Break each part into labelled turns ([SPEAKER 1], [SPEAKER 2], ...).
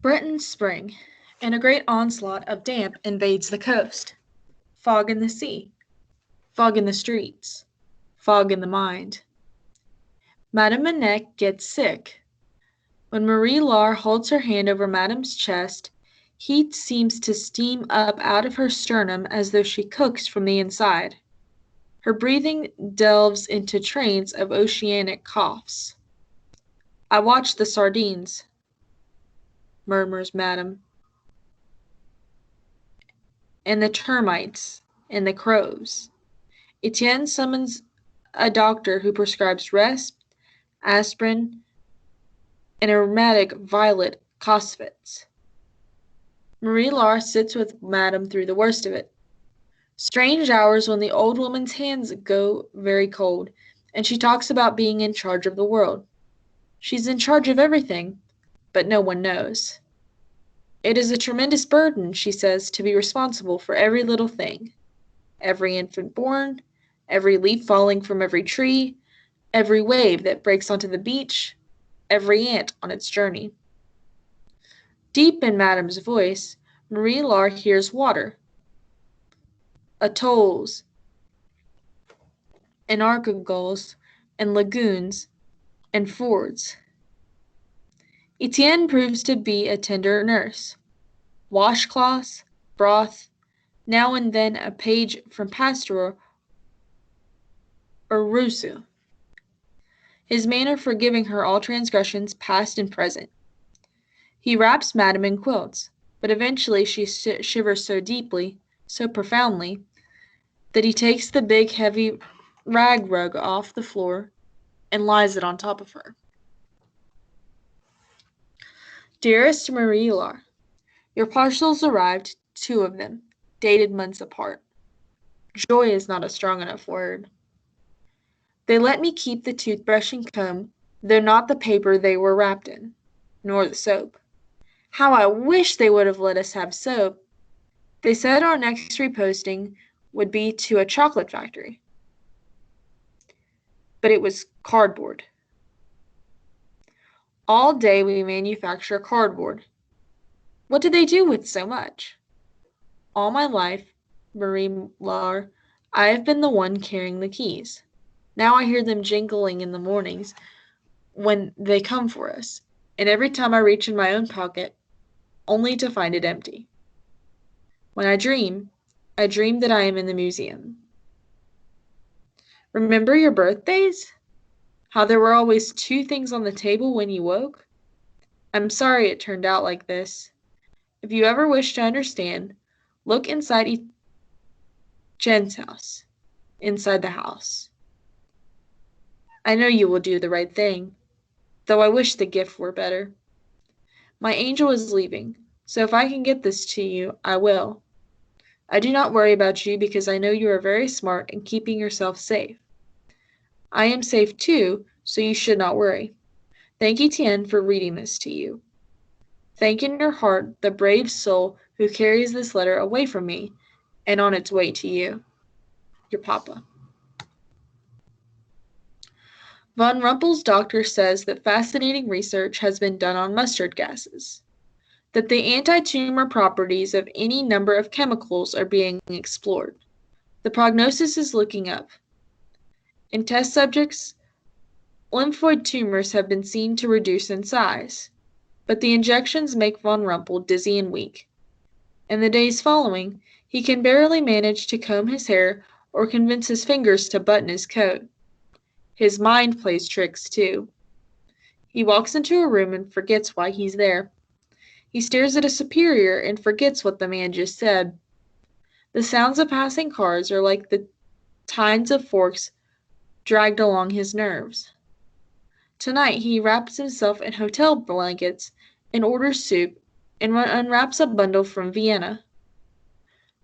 [SPEAKER 1] Britain's spring, and a great onslaught of damp invades the coast. Fog in the sea, fog in the streets, fog in the mind. Madame Manette gets sick. When Marie Laure holds her hand over Madame's chest, heat seems to steam up out of her sternum as though she cooks from the inside. Her breathing delves into trains of oceanic coughs. I watch the sardines, murmurs Madame, and the termites, and the crows. Etienne summons a doctor who prescribes rest, aspirin, and aromatic violet cosphets. Marie Laure sits with Madame through the worst of it. Strange hours when the old woman's hands go very cold, and she talks about being in charge of the world. She's in charge of everything, but no one knows. It is a tremendous burden, she says, to be responsible for every little thing. Every infant born, every leaf falling from every tree, every wave that breaks onto the beach, every ant on its journey. Deep in Madame's voice, Marie Laure hears water. Atolls, and archipelagos, and lagoons, and fords. Etienne proves to be a tender nurse. Washcloths, broth, now and then a page from Pasteur or Rousseau. His manner forgiving her all transgressions, past and present. He wraps Madame in quilts, but eventually she shivers so deeply, so profoundly, that he takes the big heavy rag rug off the floor and lies it on top of her. Dearest Marie Laure, your parcels arrived, 2 of them, dated months apart. Joy is not a strong enough word. They let me keep the toothbrush and comb, though not the paper they were wrapped in, nor the soap. How I wish they would have let us have soap. They said our next reposting would be to a chocolate factory. But it was cardboard. All day we manufacture cardboard. What do they do with so much? All my life, Marie Laure, I have been the one carrying the keys. Now I hear them jingling in the mornings when they come for us, and every time I reach in my own pocket, only to find it empty. When I dream that I am in the museum. Remember your birthdays? How there were always 2 things on the table when you woke? I'm sorry it turned out like this. If you ever wish to understand, look inside Jen's house, inside the house. I know you will do the right thing, though I wish the gift were better. My angel is leaving, so if I can get this to you, I will. I do not worry about you because I know you are very smart in keeping yourself safe. I am safe too, so you should not worry. Thank Etienne for reading this to you. Thank in your heart the brave soul who carries this letter away from me and on its way to you. Your Papa. Von Rumpel's doctor says that fascinating research has been done on mustard gases, that the anti-tumor properties of any number of chemicals are being explored. The prognosis is looking up. In test subjects, lymphoid tumors have been seen to reduce in size, but the injections make Von Rumpel dizzy and weak. In the days following, he can barely manage to comb his hair or convince his fingers to button his coat. His mind plays tricks, too. He walks into a room and forgets why he's there. He stares at a superior and forgets what the man just said. The sounds of passing cars are like the tines of forks dragged along his nerves. Tonight he wraps himself in hotel blankets and orders soup and unwraps a bundle from Vienna.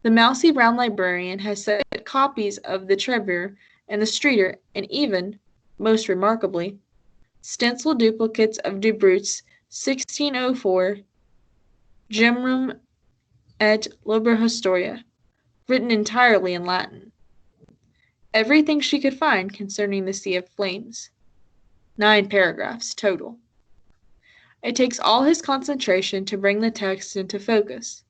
[SPEAKER 1] The mousy brown librarian has set copies of the Trevor and the Streeter, and even, most remarkably, stencil duplicates of De Bruyt's 1604 Gemrum et Liber Historia, written entirely in Latin. Everything she could find concerning the Sea of Flames. 9 paragraphs total. It takes all his concentration to bring the text into focus.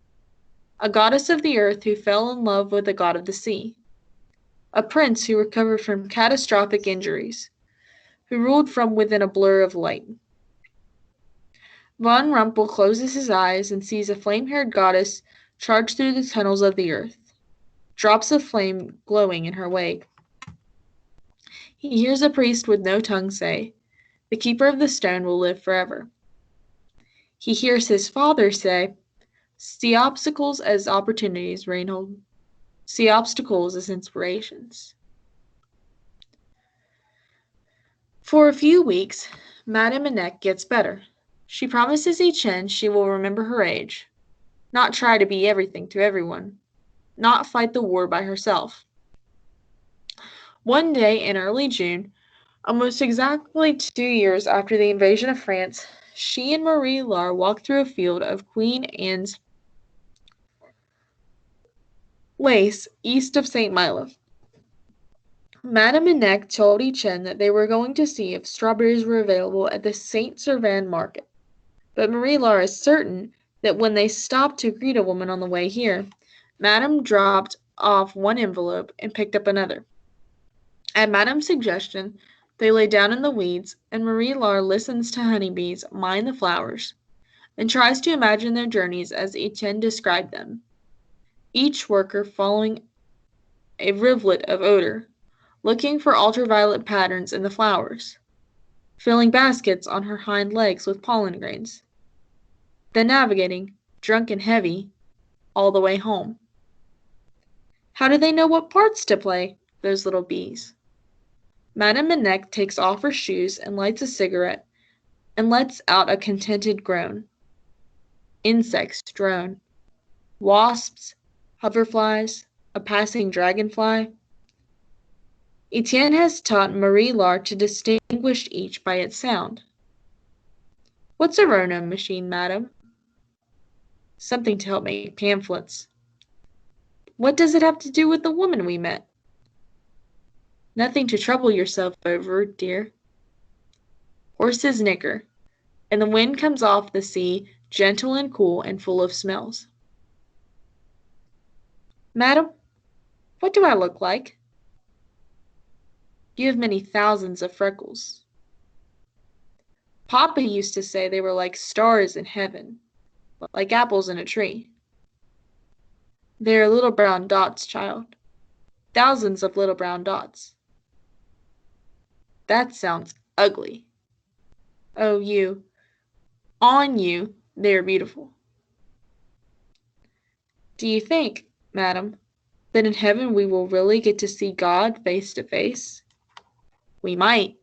[SPEAKER 1] A goddess of the earth who fell in love with a god of the sea. A prince who recovered from catastrophic injuries, who ruled from within a blur of light. Von Rumpel closes his eyes and sees a flame-haired goddess charge through the tunnels of the earth, drops of flame glowing in her wake. He hears a priest with no tongue say, "The keeper of the stone will live forever." He hears his father say, "See obstacles as opportunities, Reinhold. See obstacles as inspirations." For a few weeks, Madame Annette gets better. She promises Etienne she will remember her age, not try to be everything to everyone, not fight the war by herself. One day in early June, almost exactly 2 years after the invasion of France, she and Marie Laure walked through a field of Queen Anne's lace east of St. Malo. Madame Annette told Etienne that they were going to see if strawberries were available at the Saint Servan market. But Marie Laure is certain that when they stopped to greet a woman on the way here, Madame dropped off one envelope and picked up another. At Madame's suggestion, they lay down in the weeds, and Marie Laure listens to honeybees mine the flowers, and tries to imagine their journeys as Etienne described them, each worker following a rivulet of odor, looking for ultraviolet patterns in the flowers, filling baskets on her hind legs with pollen grains, then navigating, drunk and heavy, all the way home. How do they know what parts to play, those little bees? Madame Annette takes off her shoes and lights a cigarette and lets out a contented groan. Insects drone. Wasps, hoverflies, a passing dragonfly. Etienne has taught Marie Laure to distinguish each by its sound. What's a Rono machine, madam? Something to help make pamphlets. What does it have to do with the woman we met? Nothing to trouble yourself over, dear. Horses nicker, and the wind comes off the sea, gentle and cool and full of smells. Madam, what do I look like? You have many thousands of freckles. Papa used to say they were like stars in heaven, like apples in a tree. They are little brown dots, child. Thousands of little brown dots. That sounds ugly. Oh, on you, they are beautiful. Do you think, madam, that in heaven we will really get to see God face to face? We might.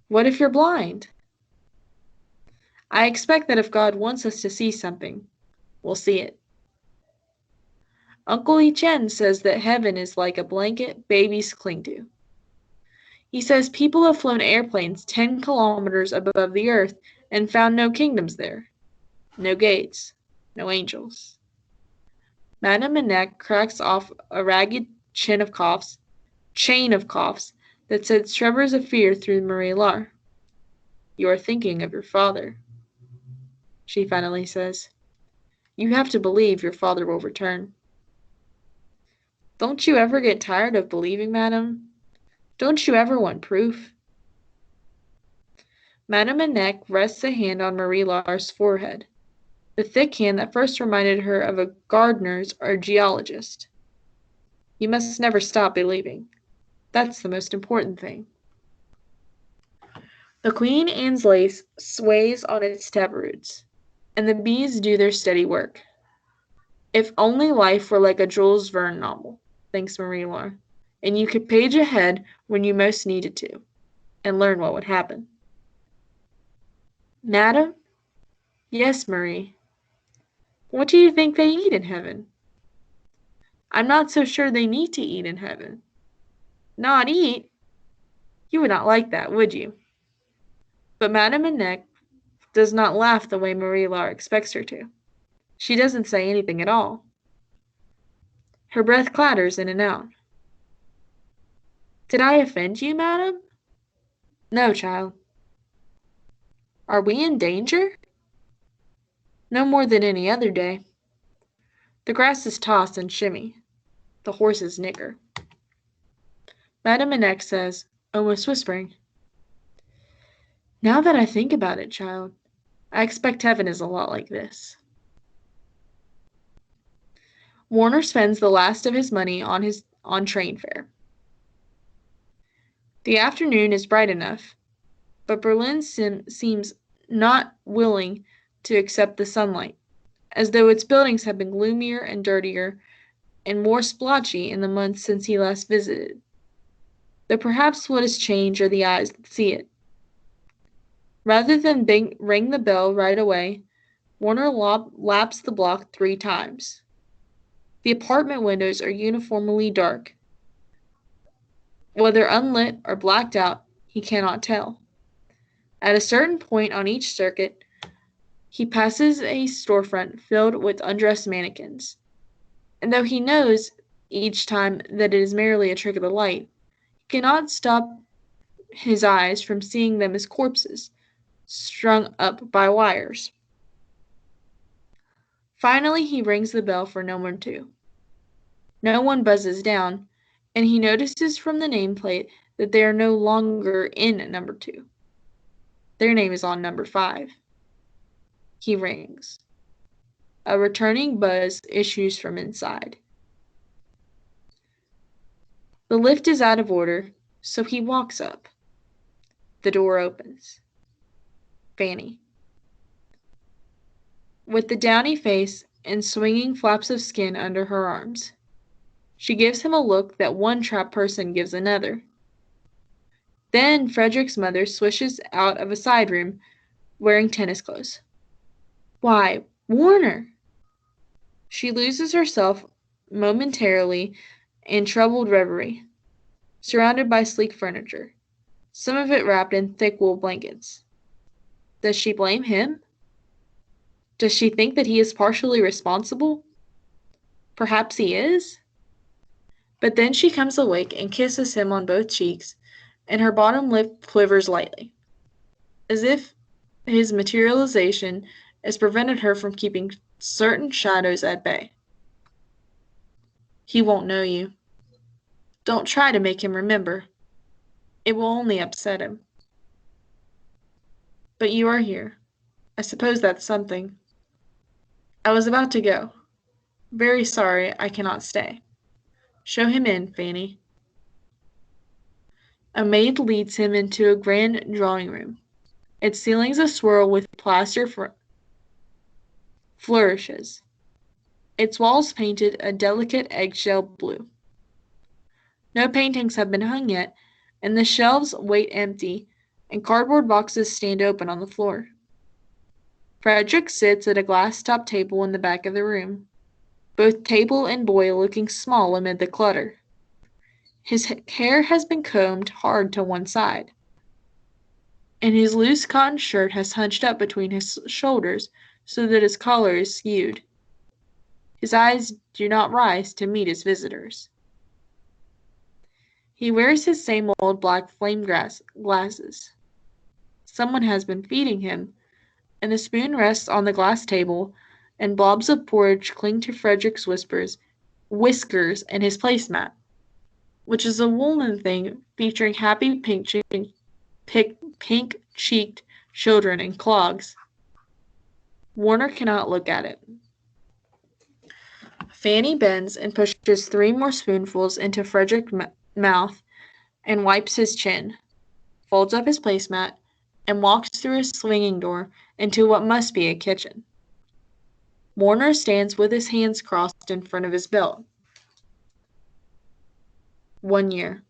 [SPEAKER 1] What if you're blind? I expect that if God wants us to see something, we'll see it. Uncle Etienne says that heaven is like a blanket babies cling to. He says people have flown airplanes 10 kilometers above the earth and found no kingdoms there, no gates, no angels. Madame Annette cracks off a ragged chain of coughs that sends tremors of fear through Marie Laure. You are thinking of your father, she finally says. You have to believe your father will return. Don't you ever get tired of believing, madam? Don't you ever want proof? Madame Annette rests a hand on Marie Laure's forehead, the thick hand that first reminded her of a gardener's or a geologist. You must never stop believing. That's the most important thing. The Queen Anne's lace sways on its taproots, and the bees do their steady work. If only life were like a Jules Verne novel, thinks Marie Laure, and you could page ahead when you most needed to, and learn what would happen. Madam? Yes, Marie. What do you think they eat in heaven? I'm not so sure they need to eat in heaven. Not eat? You would not like that, would you? But Madame Annette does not laugh the way Marie Laure expects her to. She doesn't say anything at all. Her breath clatters in and out. Did I offend you, madam? No, child. Are we in danger? No more than any other day. The grasses toss and shimmy. The horses nicker. Madame Annette says, almost whispering, now that I think about it, child, I expect heaven is a lot like this. Warner spends the last of his money on train fare. The afternoon is bright enough, but Berlin seems not willing to accept the sunlight, as though its buildings have been gloomier and dirtier and more splotchy in the months since he last visited. Though perhaps what has changed are the eyes that see it. Rather than ring the bell right away, Warner laps the block 3 times. The apartment windows are uniformly dark. Whether unlit or blacked out, he cannot tell. At a certain point on each circuit, he passes a storefront filled with undressed mannequins. And though he knows each time that it is merely a trick of the light, he cannot stop his eyes from seeing them as corpses, strung up by wires. Finally, he rings the bell for number 2. No one buzzes down, and he notices from the nameplate that they are no longer in number 2. Their name is on number 5. He rings. A returning buzz issues from inside. The lift is out of order, so he walks up. The door opens. Fanny. With the downy face and swinging flaps of skin under her arms, she gives him a look that one trapped person gives another. Then Frederick's mother swishes out of a side room, wearing tennis clothes. Why, Warner! She loses herself momentarily in troubled reverie, surrounded by sleek furniture, some of it wrapped in thick wool blankets. Does she blame him? Does she think that he is partially responsible? Perhaps he is? But then she comes awake and kisses him on both cheeks, and her bottom lip quivers lightly, as if his materialization has prevented her from keeping certain shadows at bay. He won't know you. Don't try to make him remember. It will only upset him. But you are here. I suppose that's something. I was about to go. Very sorry I cannot stay. Show him in, Fanny. A maid leads him into a grand drawing room. Its ceilings aswirl with plaster flourishes. Its walls painted a delicate eggshell blue. No paintings have been hung yet, and the shelves wait empty, and cardboard boxes stand open on the floor. Frederick sits at a glass-topped table in the back of the room, both table and boy looking small amid the clutter. His hair has been combed hard to one side, and his loose cotton shirt has hunched up between his shoulders so that his collar is skewed. His eyes do not rise to meet his visitors. He wears his same old black flame glasses. Someone has been feeding him, and the spoon rests on the glass table, and blobs of porridge cling to Frederick's whiskers and his placemat, which is a woolen thing featuring happy pink-cheeked children in clogs. Warner cannot look at it. Fanny bends and pushes 3 more spoonfuls into Frederick's mouth and wipes his chin, folds up his placemat, and walks through a swinging door into what must be a kitchen. Warner stands with his hands crossed in front of his belt. 1 year.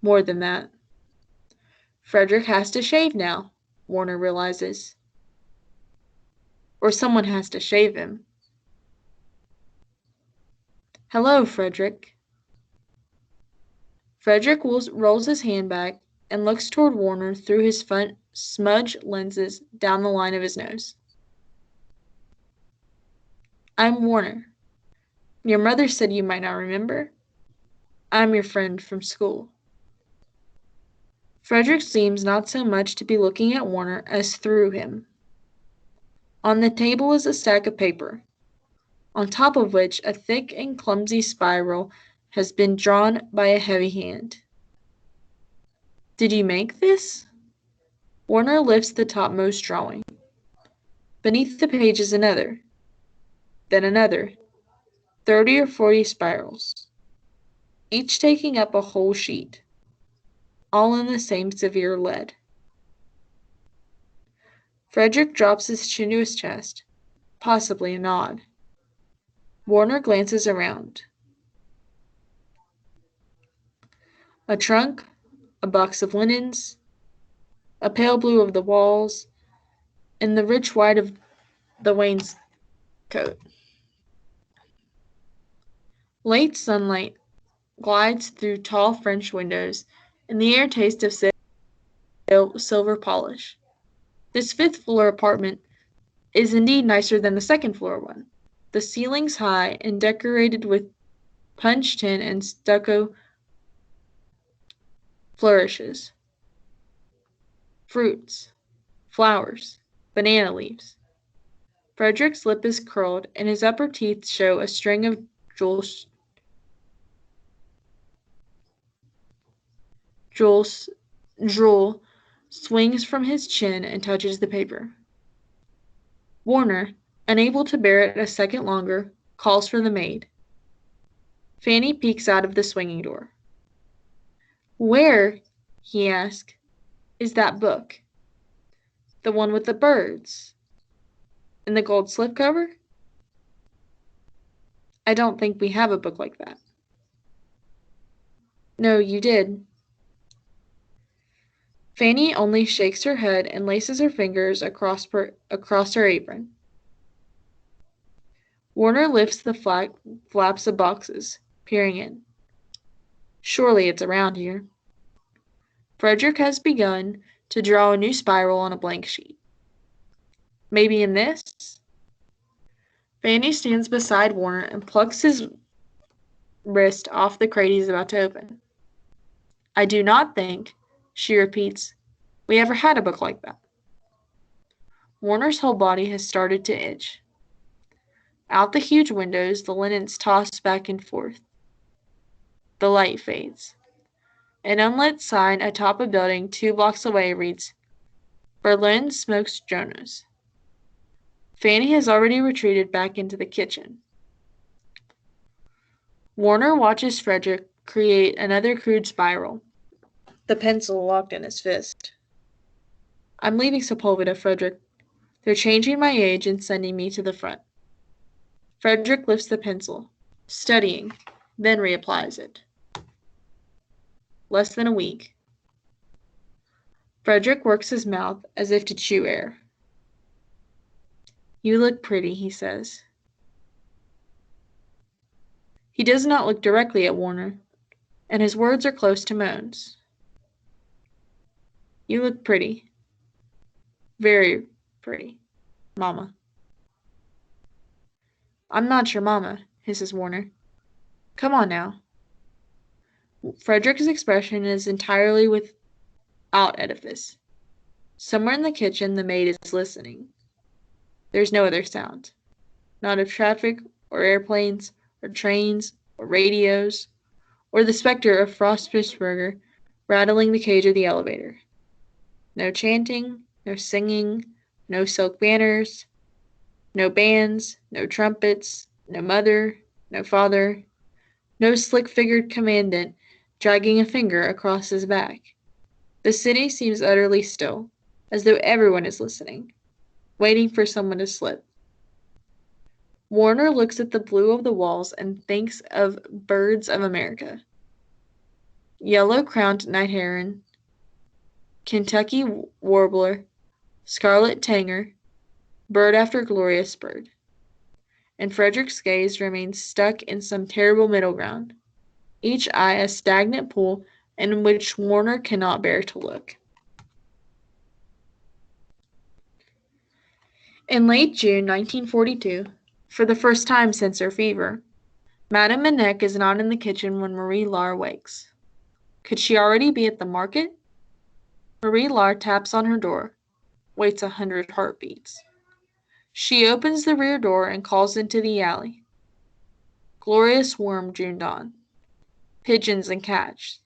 [SPEAKER 1] More than that. Frederick has to shave now, Warner realizes. Or someone has to shave him. Hello, Frederick. Frederick rolls his hand back and looks toward Warner through his front smudge lenses down the line of his nose. I'm Warner. Your mother said you might not remember. I'm your friend from school. Frederick seems not so much to be looking at Warner as through him. On the table is a stack of paper, on top of which a thick and clumsy spiral has been drawn by a heavy hand. Did you make this? Warner lifts the topmost drawing. Beneath the page is another, then another, 30 or 40 spirals, each taking up a whole sheet, all in the same severe lead. Frederick drops his chin to his chest, possibly a nod. Warner glances around. A trunk, a box of linens, a pale blue of the walls, and the rich white of the wainscot. Late sunlight glides through tall French windows, and the air tastes of silver polish. This fifth-floor apartment is indeed nicer than the second-floor one. The ceiling's high and decorated with punch tin and stucco flourishes. Fruits, flowers, banana leaves. Frederick's lip is curled, and his upper teeth show a string of jewels drool swings from his chin and touches the paper. Warner, unable to bear it a second longer, calls for the maid. Fanny peeks out of the swinging door. Where, he asks, is that book? The one with the birds? And the gold slipcover? I don't think we have a book like that. No, you did. Fanny only shakes her head and laces her fingers across her apron. Warner lifts the flaps of boxes, peering in. Surely it's around here. Frederick has begun to draw a new spiral on a blank sheet. Maybe in this? Fanny stands beside Warner and plucks his wrist off the crate he's about to open. I do not think, she repeats, we ever had a book like that. Warner's whole body has started to itch. Out the huge windows, the linens toss back and forth. The light fades. An unlit sign atop a building 2 blocks away reads, Berlin Smokes Jonas. Fanny has already retreated back into the kitchen. Warner watches Frederick create another crude spiral, the pencil locked in his fist. I'm leaving Sepulveda, Frederick. They're changing my age and sending me to the front. Frederick lifts the pencil, studying, then reapplies it. Less than a week. Frederick works his mouth as if to chew air. You look pretty, he says. He does not look directly at Warner, and his words are close to moans. You look pretty. Very pretty, Mama. I'm not your mama, hisses Warner. Come on now. Frederick's expression is entirely without edifice. Somewhere in the kitchen, the maid is listening. There's no other sound. Not of traffic, or airplanes, or trains, or radios, or the specter of Frost Fishburger rattling the cage of the elevator. No chanting, no singing, no silk banners, no bands, no trumpets, no mother, no father, no slick-figured commandant dragging a finger across his back. The city seems utterly still, as though everyone is listening, waiting for someone to slip. Warner looks at the blue of the walls and thinks of birds of America. Yellow-crowned night heron, Kentucky warbler, scarlet tanger, bird after glorious bird. And Frederick's gaze remains stuck in some terrible middle ground, each eye a stagnant pool in which Warner cannot bear to look. In late June 1942, for the first time since her fever, Madame Manette is not in the kitchen when Marie Laure wakes. Could she already be at the market? Marie-Laure taps on her door, waits 100 heartbeats. She opens the rear door and calls into the alley. Glorious warm June dawn. Pigeons and cats.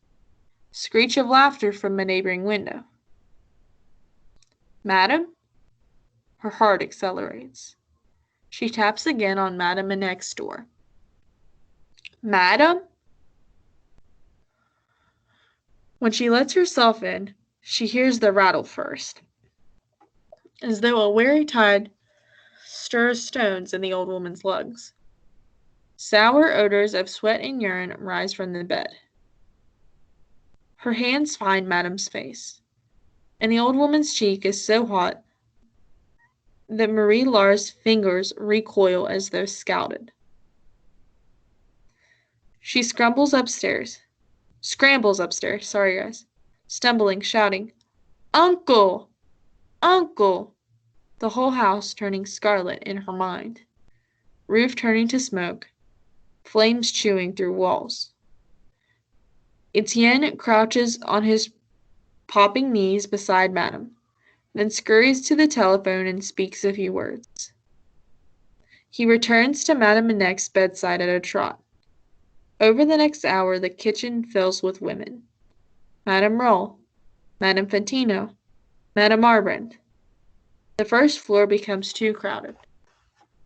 [SPEAKER 1] Screech of laughter from a neighboring window. Madam? Her heart accelerates. She taps again on Madame Annet's door. Madam? When she lets herself in, she hears the rattle first, as though a weary tide stirs stones in the old woman's lungs. Sour odors of sweat and urine rise from the bed. Her hands find Madame's face, and the old woman's cheek is so hot that Marie-Laure's fingers recoil as though scalded. She scrambles upstairs, stumbling, shouting, "Uncle! Uncle!" The whole house turning scarlet in her mind, roof turning to smoke, flames chewing through walls. Etienne crouches on his popping knees beside Madame, then scurries to the telephone and speaks a few words. He returns to Madame Annet's bedside at a trot. Over the next hour, the kitchen fills with women. Madame Roll, Madame Fantino, Madame Arbrand. The first floor becomes too crowded.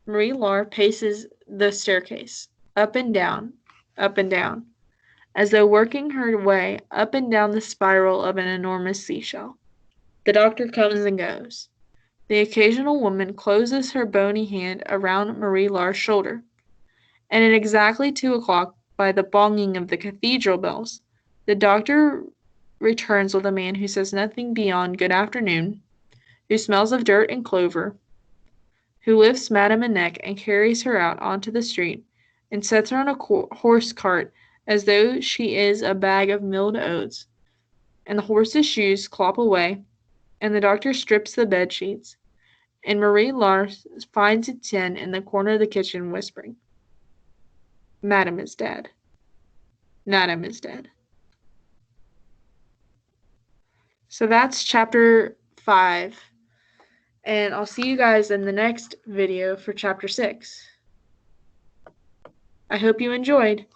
[SPEAKER 1] Marie-Laure paces the staircase, up and down, as though working her way up and down the spiral of an enormous seashell. The doctor comes and goes. The occasional woman closes her bony hand around Marie-Laure's shoulder, and at exactly 2:00, by the bonging of the cathedral bells, the doctor returns with a man who says nothing beyond good afternoon, who smells of dirt and clover, who lifts Madame Annette and carries her out onto the street and sets her on a horse cart as though she is a bag of milled oats, and the horse's shoes clop away, and the doctor strips the bed sheets, and Marie-Laure finds Etienne in the corner of the kitchen whispering, "Madame is dead. Madame is dead." So that's chapter 5. And I'll see you guys in the next video for chapter 6. I hope you enjoyed.